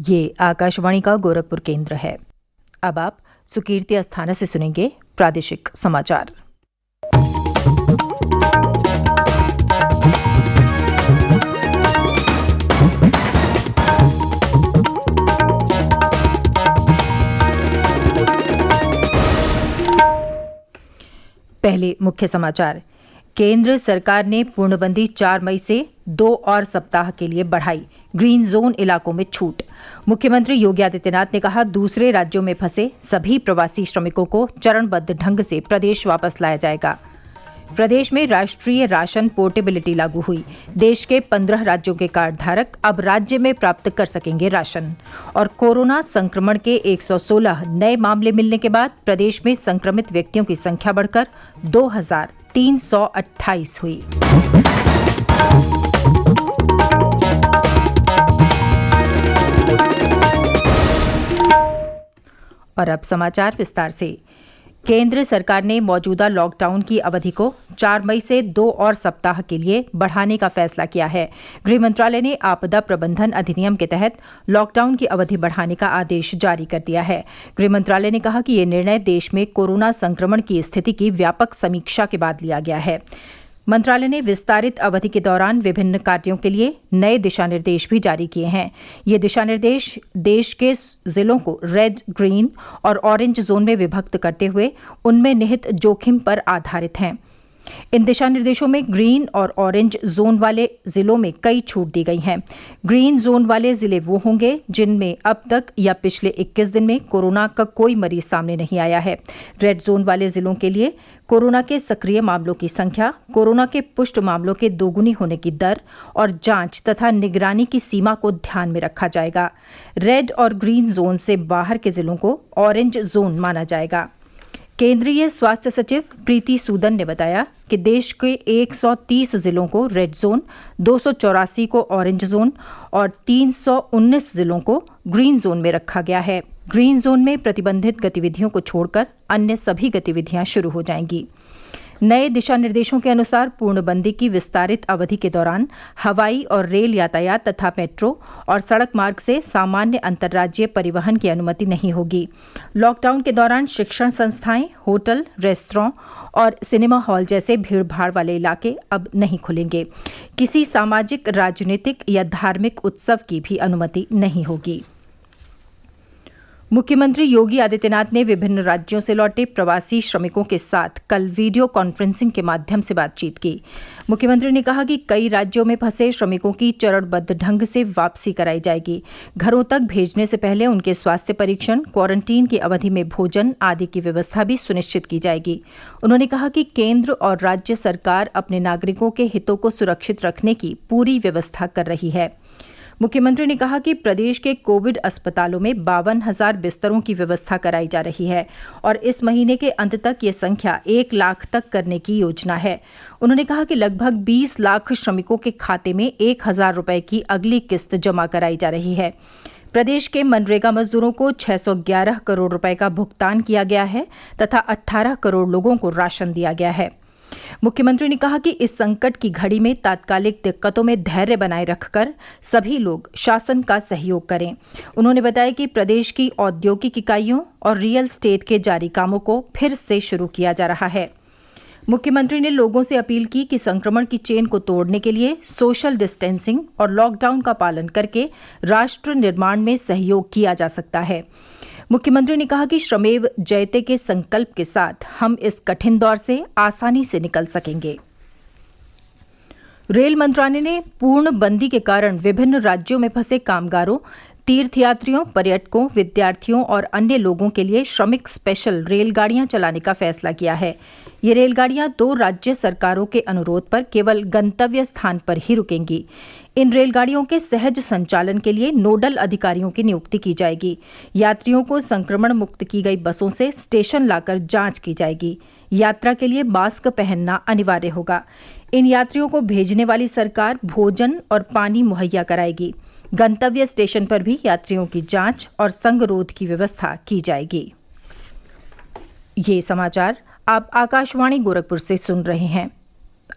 ये आकाशवाणी का गोरखपुर केंद्र है। अब आप सुकीर्ति अस्थाना से सुनेंगे प्रादेशिक समाचार। पहले मुख्य समाचार। केंद्र सरकार ने पूर्णबंदी 4 मई से 2 और सप्ताह के लिए बढ़ाई, ग्रीन जोन इलाकों में छूट। मुख्यमंत्री योगी आदित्यनाथ ने कहा, दूसरे राज्यों में फंसे सभी प्रवासी श्रमिकों को चरणबद्ध ढंग से प्रदेश वापस लाया जाएगा। प्रदेश में राष्ट्रीय राशन पोर्टेबिलिटी लागू हुई। देश के 15 राज्यों के कार्ड धारक अब राज्य में प्राप्त कर सकेंगे राशन। और कोरोना संक्रमण के 116 नए मामले मिलने के बाद प्रदेश में संक्रमित व्यक्तियों की संख्या बढ़कर 2328 हुई। और अब समाचार विस्तार से। केंद्र सरकार ने मौजूदा लॉकडाउन की अवधि को 4 मई से 2 और सप्ताह के लिए बढ़ाने का फैसला किया है। गृह मंत्रालय ने आपदा प्रबंधन अधिनियम के तहत लॉकडाउन की अवधि बढ़ाने का आदेश जारी कर दिया है। गृह मंत्रालय ने कहा कि ये निर्णय देश में कोरोना संक्रमण की स्थिति की व्यापक समीक्षा के बाद लिया गया है। मंत्रालय ने विस्तारित अवधि के दौरान विभिन्न कार्यों के लिए नए दिशा निर्देश भी जारी किए हैं। ये दिशा निर्देश देश के जिलों को रेड, ग्रीन और ऑरेंज जोन में विभक्त करते हुए उनमें निहित जोखिम पर आधारित हैं। इन दिशा निर्देशों में ग्रीन और ऑरेंज जोन वाले जिलों में कई छूट दी गई हैं। ग्रीन जोन वाले जिले वो होंगे जिनमें अब तक या पिछले 21 दिन में कोरोना का कोई मरीज सामने नहीं आया है। रेड जोन वाले जिलों के लिए कोरोना के सक्रिय मामलों की संख्या, कोरोना के पुष्ट मामलों के दोगुनी होने की दर और जांच तथा निगरानी की सीमा को ध्यान में रखा जाएगा। रेड और ग्रीन जोन से बाहर के जिलों को ऑरेंज जोन माना जाएगा। केंद्रीय स्वास्थ्य सचिव प्रीति सूदन ने बताया कि देश के 130 जिलों को रेड जोन, 284 को ऑरेंज जोन और 319 जिलों को ग्रीन जोन में रखा गया है। ग्रीन जोन में प्रतिबंधित गतिविधियों को छोड़कर अन्य सभी गतिविधियां शुरू हो जाएंगी। नए दिशा निर्देशों के अनुसार पूर्णबंदी की विस्तारित अवधि के दौरान हवाई और रेल यातायात तथा मेट्रो और सड़क मार्ग से सामान्य अंतर्राज्यीय परिवहन की अनुमति नहीं होगी। लॉकडाउन के दौरान शिक्षण संस्थाएं, होटल, रेस्तरां और सिनेमा हॉल जैसे भीड़भाड़ वाले इलाके अब नहीं खुलेंगे। किसी सामाजिक, राजनीतिक या धार्मिक उत्सव की भी अनुमति नहीं होगी। मुख्यमंत्री योगी आदित्यनाथ ने विभिन्न राज्यों से लौटे प्रवासी श्रमिकों के साथ कल वीडियो कॉन्फ्रेंसिंग के माध्यम से बातचीत की। मुख्यमंत्री ने कहा कि कई राज्यों में फंसे श्रमिकों की चरणबद्ध ढंग से वापसी कराई जाएगी। घरों तक भेजने से पहले उनके स्वास्थ्य परीक्षण, क्वारंटीन की अवधि में भोजन आदि की व्यवस्था भी सुनिश्चित की जाएगी। उन्होंने कहा कि केंद्र और राज्य सरकार अपने नागरिकों के हितों को सुरक्षित रखने की पूरी व्यवस्था कर रही है। मुख्यमंत्री ने कहा कि प्रदेश के कोविड अस्पतालों में 52,000 बिस्तरों की व्यवस्था कराई जा रही है और इस महीने के अंत तक ये संख्या 1 लाख तक करने की योजना है। उन्होंने कहा कि लगभग 20 लाख श्रमिकों के खाते में 1,000 रुपये की अगली किस्त जमा कराई जा रही है। प्रदेश के मनरेगा मजदूरों को 611 करोड़ रुपए का भुगतान किया गया है तथा 18 करोड़ लोगों को राशन दिया गया है। मुख्यमंत्री ने कहा कि इस संकट की घड़ी में तात्कालिक दिक्कतों में धैर्य बनाए रखकर सभी लोग शासन का सहयोग करें। उन्होंने बताया कि प्रदेश की औद्योगिक इकाइयों और रियल एस्टेट के जारी कामों को फिर से शुरू किया जा रहा है। मुख्यमंत्री ने लोगों से अपील की कि संक्रमण की चेन को तोड़ने के लिए सोशल डिस्टेंसिंग और लॉकडाउन का पालन करके राष्ट्र निर्माण में सहयोग किया जा सकता है। मुख्यमंत्री ने कहा कि श्रमेव जयते के संकल्प के साथ हम इस कठिन दौर से आसानी से निकल सकेंगे। रेल मंत्रालय ने पूर्णबंदी के कारण विभिन्न राज्यों में फंसे कामगारों, तीर्थयात्रियों, पर्यटकों, विद्यार्थियों और अन्य लोगों के लिए श्रमिक स्पेशल रेलगाड़ियां चलाने का फैसला किया है। ये रेलगाड़ियां 2 राज्य सरकारों के अनुरोध पर केवल गंतव्य स्थान पर ही रुकेंगी। इन रेलगाड़ियों के सहज संचालन के लिए नोडल अधिकारियों की नियुक्ति की जाएगी। यात्रियों को संक्रमण मुक्त की गई बसों से स्टेशन लाकर जांच की जाएगी। यात्रा के लिए मास्क पहनना अनिवार्य होगा। इन यात्रियों को भेजने वाली सरकार भोजन और पानी मुहैया कराएगी। गंतव्य स्टेशन पर भी यात्रियों की जांच और संगरोध की व्यवस्था की जाएगी। ये समाचार आप आकाशवाणी गोरखपुर से सुन रहे हैं।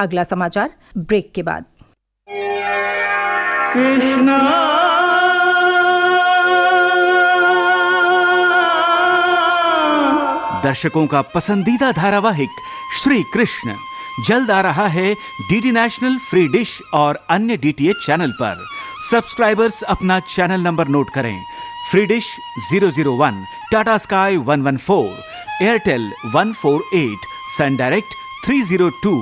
अगला समाचार ब्रेक के बाद। कृष्णा दर्शकों का पसंदीदा धारावाहिक श्री कृष्ण जल्द आ रहा है डीडी नेशनल, फ्री डिश और अन्य डीटीएच चैनल पर। सब्सक्राइबर्स अपना चैनल नंबर नोट करें। Free dish 001, Tata Sky 114, Airtel 148, Sun Direct 302,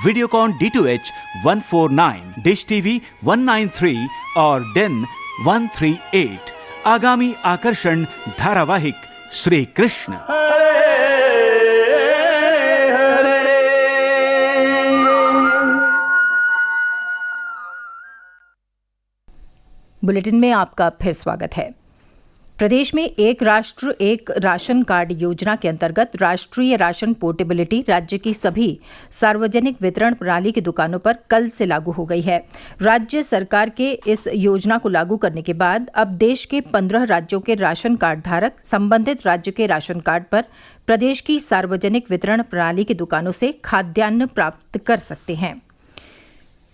Videocon D2H 149, Dish TV 193 और डेन 138। आगामी आकर्षण धारावाहिक श्री कृष्ण। बुलेटिन में आपका फिर स्वागत है। प्रदेश में एक राष्ट्र एक राशन कार्ड योजना के अंतर्गत राष्ट्रीय राशन पोर्टेबिलिटी राज्य की सभी सार्वजनिक वितरण प्रणाली की दुकानों पर कल से लागू हो गई है। राज्य सरकार के इस योजना को लागू करने के बाद अब देश के 15 राज्यों के राशन कार्ड धारक संबंधित राज्य के राशन कार्ड पर प्रदेश की सार्वजनिक वितरण प्रणाली की दुकानों से खाद्यान्न प्राप्त कर सकते हैं।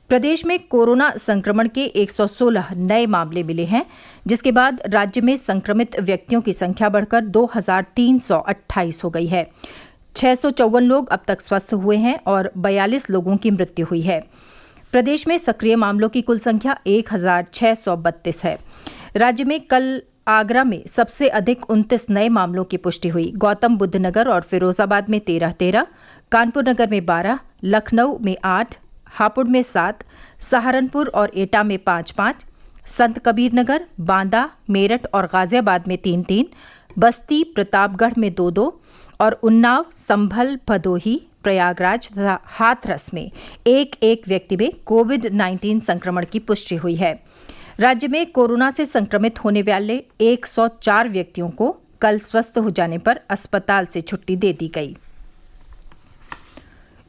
प्रदेश में कोरोना संक्रमण के 116 नए मामले मिले हैं, जिसके बाद राज्य में संक्रमित व्यक्तियों की संख्या बढ़कर 2328 हो गई है। 654 लोग अब तक स्वस्थ हुए हैं और 42 लोगों की मृत्यु हुई है। प्रदेश में सक्रिय मामलों की कुल संख्या 1632 है। राज्य में कल आगरा में सबसे अधिक 29 नए मामलों की पुष्टि हुई। गौतम बुद्ध नगर और फिरोजाबाद में 13-13, कानपुर नगर में 12, लखनऊ में 8, हापुड़ में 7, सहारनपुर और एटा में 5-5, संत कबीर नगर, बांदा, मेरठ और गाजियाबाद में 3-3, बस्ती, प्रतापगढ़ में 2-2 और उन्नाव, संभल, भदोही, प्रयागराज तथा हाथरस में 1-1 व्यक्ति में कोविड-19 संक्रमण की पुष्टि हुई है। राज्य में कोरोना से संक्रमित होने वाले 104 व्यक्तियों को कल स्वस्थ हो जाने पर अस्पताल से छुट्टी दे दी गई।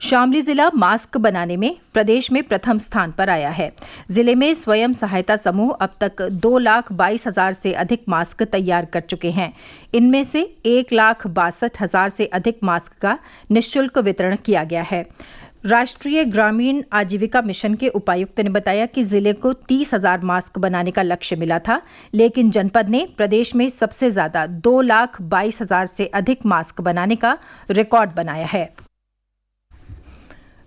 शामली जिला मास्क बनाने में प्रदेश में प्रथम स्थान पर आया है। जिले में स्वयं सहायता समूह अब तक 2,22,000 से अधिक मास्क तैयार कर चुके हैं। इनमें से 1,62,000 से अधिक मास्क का निःशुल्क वितरण किया गया है। राष्ट्रीय ग्रामीण आजीविका मिशन के उपायुक्त ने बताया कि जिले को 30,000 मास्क बनाने का लक्ष्य मिला था, लेकिन जनपद ने प्रदेश में सबसे ज्यादा 2,22,000 से अधिक मास्क बनाने का रिकॉर्ड बनाया है।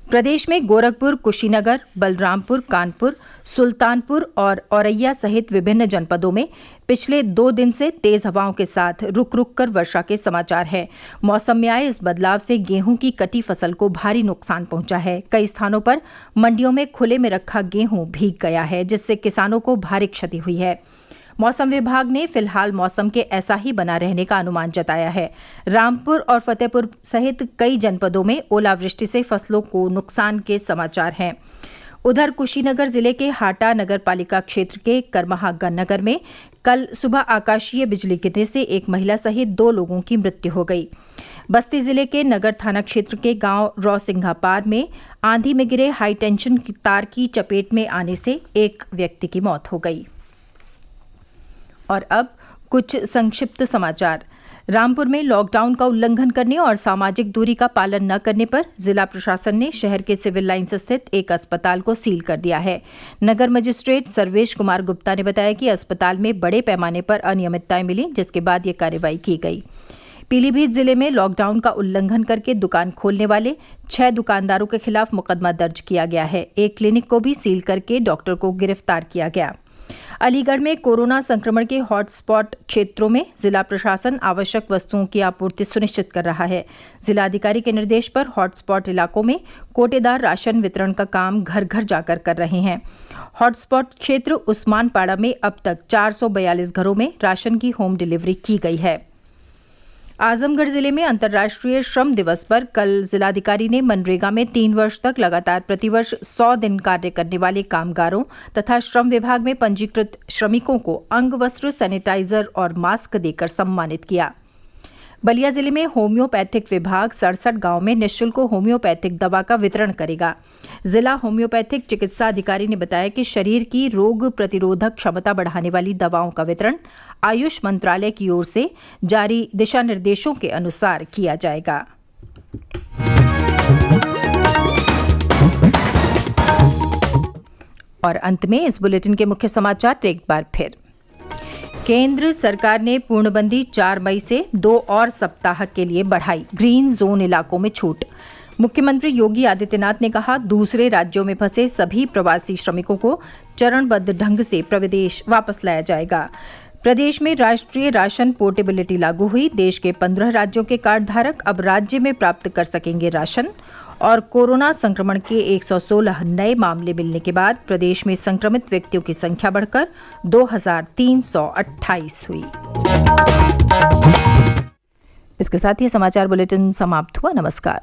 प्रदेश में गोरखपुर, कुशीनगर, बलरामपुर, कानपुर, सुल्तानपुर और औरैया सहित विभिन्न जनपदों में पिछले 2 दिन से तेज हवाओं के साथ रुक रुक कर वर्षा के समाचार हैं। मौसम में आए इस बदलाव से गेहूं की कटी फसल को भारी नुकसान पहुंचा है। कई स्थानों पर मंडियों में खुले में रखा गेहूं भीग गया है, जिससे किसानों को भारी क्षति हुई है। मौसम विभाग ने फिलहाल मौसम के ऐसा ही बना रहने का अनुमान जताया है। रामपुर और फतेहपुर सहित कई जनपदों में ओलावृष्टि से फसलों को नुकसान के समाचार हैं। उधर कुशीनगर जिले के हाटा नगर पालिका क्षेत्र के करमहा नगर में कल सुबह आकाशीय बिजली गिरने से एक महिला सहित 2 लोगों की मृत्यु हो गई। बस्ती जिले के नगर थाना क्षेत्र के गांव रौसिंघापार में आंधी में गिरे हाई टेंशन तार की चपेट में आने से एक व्यक्ति की मौत हो गई। और अब कुछ संक्षिप्त समाचार। रामपुर में लॉकडाउन का उल्लंघन करने और सामाजिक दूरी का पालन न करने पर जिला प्रशासन ने शहर के सिविल लाइंस स्थित एक अस्पताल को सील कर दिया है। नगर मजिस्ट्रेट सर्वेश कुमार गुप्ता ने बताया कि अस्पताल में बड़े पैमाने पर अनियमितताएं मिली, जिसके बाद ये कार्रवाई की गई। पीलीभीत जिले में लॉकडाउन का उल्लंघन करके दुकान खोलने वाले 6 दुकानदारों के खिलाफ मुकदमा दर्ज किया गया है। एक क्लिनिक को भी सील करके डॉक्टर को गिरफ्तार किया गया। अलीगढ़ में कोरोना संक्रमण के हॉटस्पॉट क्षेत्रों में जिला प्रशासन आवश्यक वस्तुओं की आपूर्ति सुनिश्चित कर रहा है। जिलाधिकारी के निर्देश पर हॉटस्पॉट इलाकों में कोटेदार राशन वितरण का काम घर घर जाकर कर रहे हैं। हॉटस्पॉट क्षेत्र उस्मानपाड़ा में अब तक 442 घरों में राशन की होम डिलीवरी की गई है। आजमगढ़ जिले में अंतर्राष्ट्रीय श्रम दिवस पर कल जिलाधिकारी ने मनरेगा में 3 वर्ष तक लगातार प्रतिवर्ष 100 दिन कार्य करने वाले कामगारों तथा श्रम विभाग में पंजीकृत श्रमिकों को अंग वस्त्र, सैनिटाइजर और मास्क देकर सम्मानित किया। बलिया जिले में होम्योपैथिक विभाग 67 गांव में निःशुल्क होम्योपैथिक दवा का वितरण करेगा। जिला होम्योपैथिक चिकित्सा अधिकारी ने बताया कि शरीर की रोग प्रतिरोधक क्षमता बढ़ाने वाली दवाओं का वितरण आयुष मंत्रालय की ओर से जारी दिशा निर्देशों के अनुसार किया जाएगा। और अंत में इस बुलेटिन के मुख्य समाचार एक बार फिर। केंद्र सरकार ने पूर्णबंदी 4 मई से 2 और सप्ताह के लिए बढ़ाई, ग्रीन जोन इलाकों में छूट। मुख्यमंत्री योगी आदित्यनाथ ने कहा, दूसरे राज्यों में फंसे सभी प्रवासी श्रमिकों को चरणबद्ध ढंग से प्रदेश वापस लाया जाएगा। प्रदेश में राष्ट्रीय राशन पोर्टेबिलिटी लागू हुई। देश के 15 राज्यों के कार्ड धारक अब राज्य में प्राप्त कर सकेंगे राशन। और कोरोना संक्रमण के 116 नए मामले मिलने के बाद प्रदेश में संक्रमित व्यक्तियों की संख्या बढ़कर 2328 हुई। इसके साथ ही समाचार बुलेटिन समाप्त हुआ। नमस्कार।